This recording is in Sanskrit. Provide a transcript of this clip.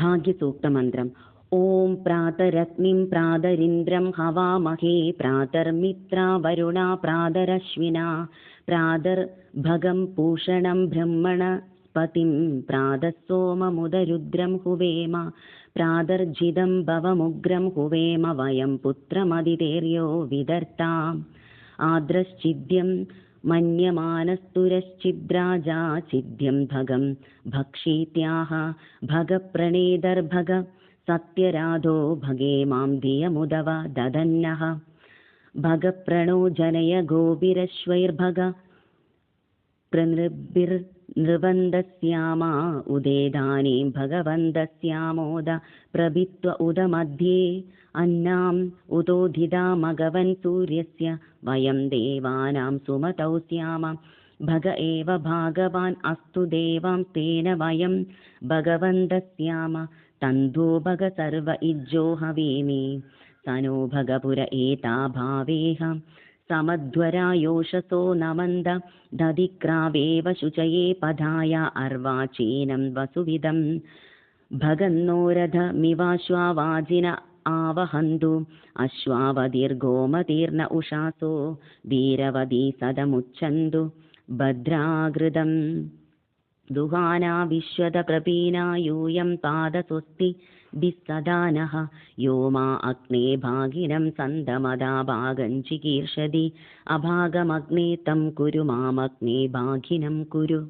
भाग्यसूक्तमन्त्रम्। ॐ प्रातरग्निं प्रातरिन्द्रं हवामहे प्रातर्मित्रा वरुणा प्रातरश्विना प्रातर्भगं पूषणं ब्रह्मणस्पतिं प्रातः हुवेम प्रातर्जितं भवमुग्रं हुवेम वयं पुत्रमदितेर्यो विदर्ताम् आद्रश्चिद्यं मन्यमानस्तुरश्चिद्राजा चिद्यं भगं भक्षीत्याह भगप्रणेदर्भग सत्यराधो भगे मां धियमुदव ददन्नः भगप्रणो जनय गोभिरश्वैर्भग प्रनृभिर्नृवन्दस्यामा उदेदानीं भगवन्दस्यामोद प्रभित्व उदमध्ये अन्नाम् उदोधिदामगवन् सूर्यस्य वयं देवानां सुमतौ स्याम भग एव भागवान् अस्तु देवां तेन वयं भगवन्तस्याम तन्धो भग सर्व इज्जो हवीमि स नो भगपुर एता भावेह समध्वरा योषसो नमन्द दधिक्रावेव शुचये पदाय अर्वाचीनं वसुविदं भगन्नोरधमिवाश्वावाजिन आवहन्तु अश्वावदीर्गोमतीर्न उषासो वीरवदी सदमुच्छन्तु भद्राकृतं दुहाना विश्वद प्रपीना यूयं पादस्वस्ति सदा नः यो मा अग्ने भागिनं सन्दमदा भागं चिकीर्षति अभागमग्ने तं कुरु मामग्ने भागिनं कुरु।